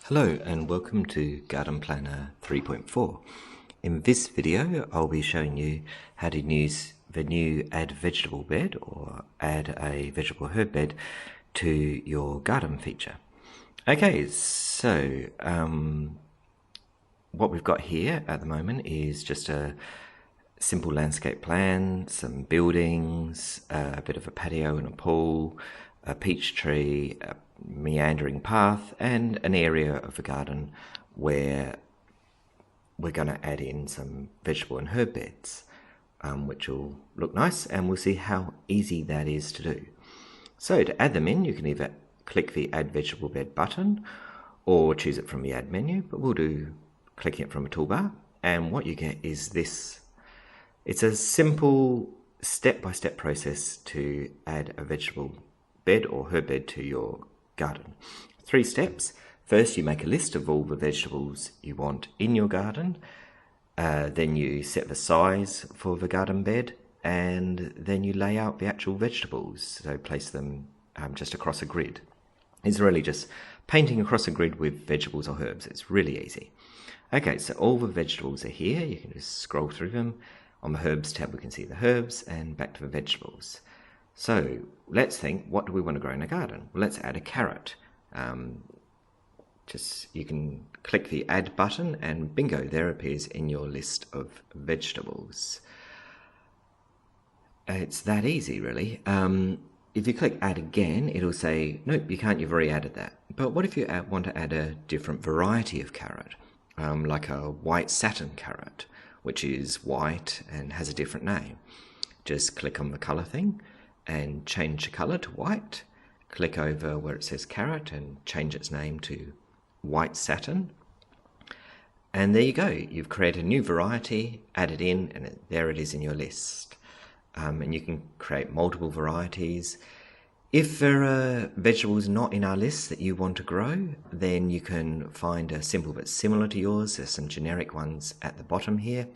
Hello and welcome to GardenPlanner 3.4. In this video I'll be showing you how to use the new add vegetable bed or add a vegetable herb bed to your garden feature. Okay, so what we've got here at the moment is just a simple landscape plan, some buildings, a bit of a patio and a pool, a peach tree, a meandering path, and an area of the garden where we're going to add in some vegetable and herb beds, which will look nice, and we'll see how easy that is to do. So to add them in, you can either click the Add Vegetable Bed button or choose it from the Add menu, but we'll do clicking it from a toolbar, and what you get is this. It's a simple step-by-step process to add a vegetable bed or herb bed to your garden. 3 steps. First, you make a list of all the vegetables you want in your garden. Then you set the size for the garden bed, and then you lay out the actual vegetables. So place them just across a grid. It's really just painting across a grid with vegetables or herbs. It's really easy. Okay, so all the vegetables are here. You can just scroll through them. On the Herbs tab, we can see the herbs, and back to the vegetables. So let's think, what do we want to grow in a garden? Well, let's add a carrot. You can click the Add button, and bingo, there appears in your list of vegetables. It's that easy, really. If you click Add again, it'll say, nope, you can't, you've already added that. But what if you want to add a different variety of carrot, like a white satin carrot, which is white and has a different name? Just click on the color thing and change the color to white. Click over where it says carrot and change its name to white satin. And there you go. You've created a new variety, add it in, and there it is in your list. And you can create multiple varieties. If there are vegetables not in our list that you want to grow, then you can find a symbol that's similar to yours. There's some generic ones at the bottom here.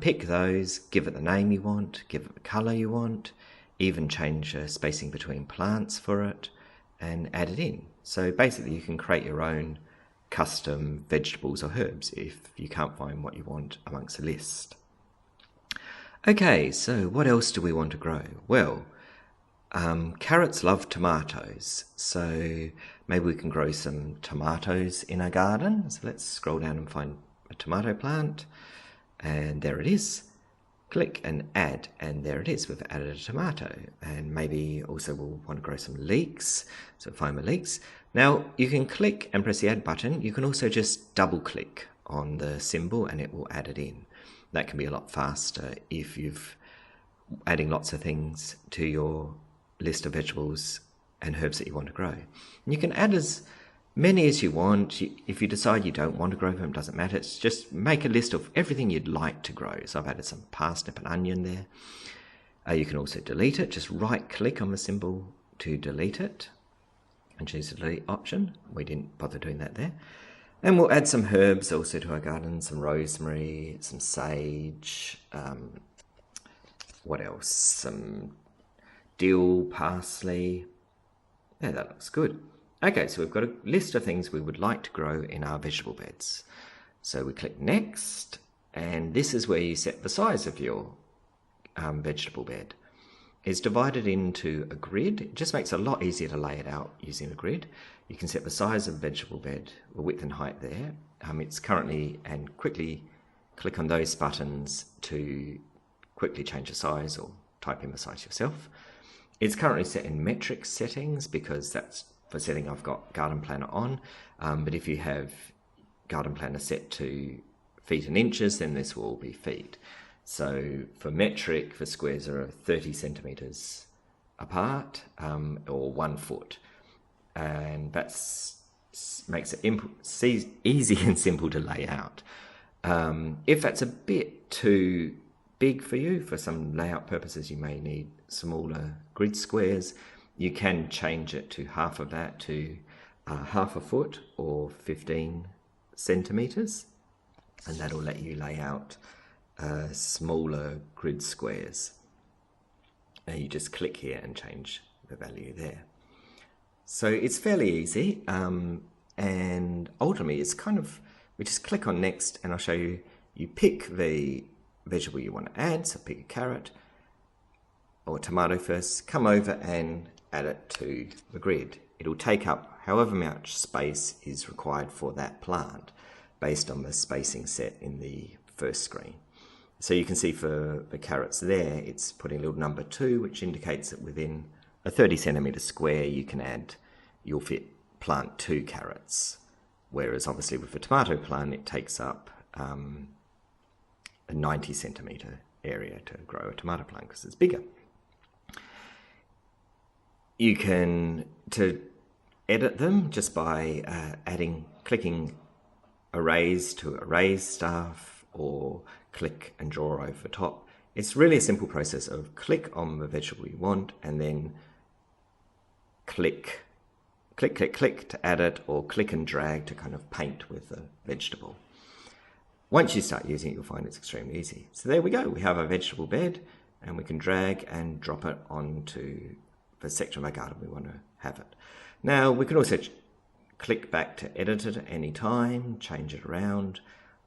Pick those, give it the name you want, give it the color you want, even change spacing between plants for it, and add it in. So basically you can create your own custom vegetables or herbs if you can't find what you want amongst a list. Okay, so what else do we want to grow? Well, carrots love tomatoes, so maybe we can grow some tomatoes in our garden. So let's scroll down and find a tomato plant, and there it is. Click and add, and there it is. We've added a tomato, and maybe also we'll want to grow some leeks, so find the leeks. Now you can click and press the Add button. You can also just double click on the symbol and it will add it in. That can be a lot faster if you've adding lots of things to your list of vegetables and herbs that you want to grow. And you can add as many as you want. If you decide you don't want to grow them, it doesn't matter. It's just make a list of everything you'd like to grow. So I've added some parsnip and onion there. You can also delete it. Just right click on the symbol to delete it and choose the delete option. We didn't bother doing that there. And we'll add some herbs also to our garden, some rosemary, some sage, what else? Some dill, parsley. Yeah, that looks good. Okay, so we've got a list of things we would like to grow in our vegetable beds. So we click Next, and this is where you set the size of your vegetable bed. It's divided into a grid. It just makes it a lot easier to lay it out using a grid. You can set the size of the vegetable bed, the width and height there. It's currently, and quickly click on those buttons to quickly change the size or type in the size yourself. It's currently set in metric settings because that's the setting I've got GardenPlanner on. But if you have GardenPlanner set to feet and inches, then this will be feet. So for metric, the squares are 30 centimeters apart, or 1 foot. And that makes it easy and simple to lay out. If that's a bit too big for you, for some layout purposes, you may need smaller grid squares. You can change it to half of that to half a foot or 15 centimeters, and that'll let you lay out smaller grid squares. And you just click here and change the value there. So it's fairly easy. And ultimately, it's kind of, we just click on next and I'll show you, you pick the vegetable you want to add. So pick a carrot or tomato first, come over and add it to the grid. It'll take up however much space is required for that plant based on the spacing set in the first screen. So you can see for the carrots there, it's putting a little number 2, which indicates that within a 30 centimetre square you can add, you'll fit plant 2 carrots. Whereas obviously with the tomato plant, it takes up a 90 centimetre area to grow a tomato plant because it's bigger. You can edit them just by clicking erase to erase stuff, or click and draw over the top. It's really a simple process of click on the vegetable you want and then click to add it, or click and drag to kind of paint with the vegetable. Once you start using it, you'll find it's extremely easy. So there we go. We have a vegetable bed and we can drag and drop it onto the section of our garden we want to have it. Now we can also click back to edit it at any time, change it around,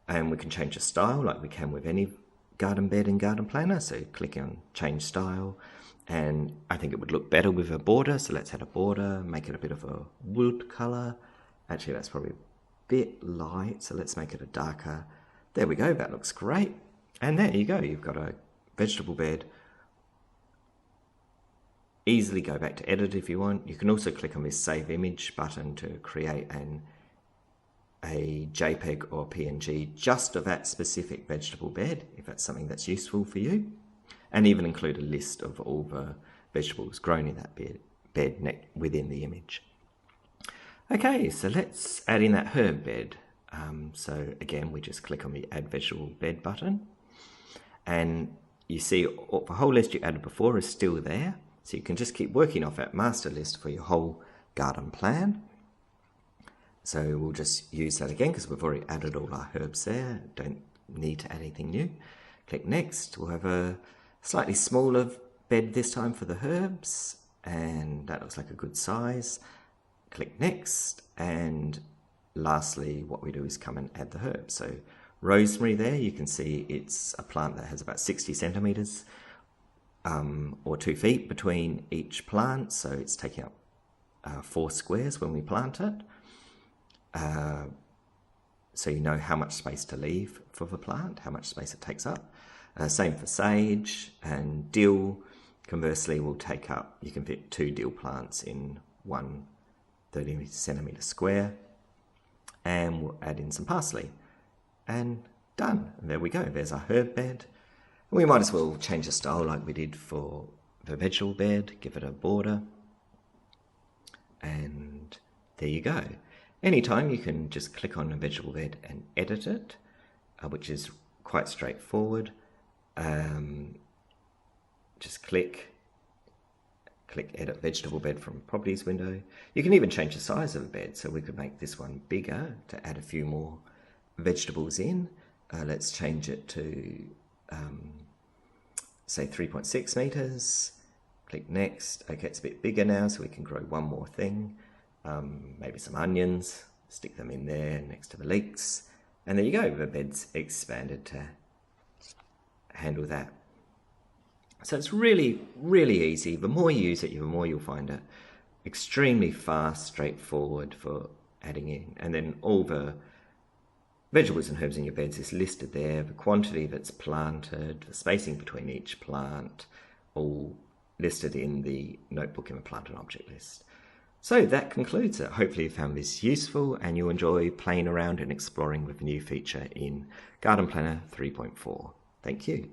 and we can change the style like we can with any garden bed in GardenPlanner. So click on change style, and I think it would look better with a border. So let's add a border, make it a bit of a wood color. Actually, that's probably a bit light, so let's make it a darker. There we go, that looks great. And there you go, you've got a vegetable bed. Easily go back to edit if you want. You can also click on this save image button to create a JPEG or PNG just of that specific vegetable bed, if that's something that's useful for you, and even include a list of all the vegetables grown in that bed within the image. Okay, so let's add in that herb bed. So again, we just click on the add vegetable bed button, and you see the whole list you added before is still there. So you can just keep working off that master list for your whole garden plan. So we'll just use that again because we've already added all our herbs there. Don't need to add anything new. Click next. We'll have a slightly smaller bed this time for the herbs, and that looks like a good size. Click next, and lastly what we do is come and add the herbs. So rosemary there, you can see it's a plant that has about 60 centimetres or 2 feet between each plant, so it's taking up 4 squares when we plant it. So you know how much space to leave for the plant, how much space it takes up. Same for sage, and dill conversely will take up, you can fit 2 dill plants in one 30 centimetre square. And we'll add in some parsley, and done. And there we go, there's our herb bed. We might as well change the style like we did for the vegetable bed, give it a border, and there you go. Anytime you can just click on a vegetable bed and edit it, which is quite straightforward. Just click edit vegetable bed from properties window. You can even change the size of the bed, so we could make this one bigger to add a few more vegetables in. Let's change it to say 3.6 meters. Click next. Okay, it's a bit bigger now, so we can grow one more thing. Maybe some onions, stick them in there next to the leeks, and there you go, the bed's expanded to handle that. So it's really, really easy. The more you use it, the more you'll find it extremely fast, straightforward for adding in. And then all the vegetables and herbs in your beds is listed there, the quantity that's planted, the spacing between each plant, all listed in the notebook in the plant and object list. So that concludes it. Hopefully you found this useful and you'll enjoy playing around and exploring with the new feature in GardenPlanner 3.4. Thank you.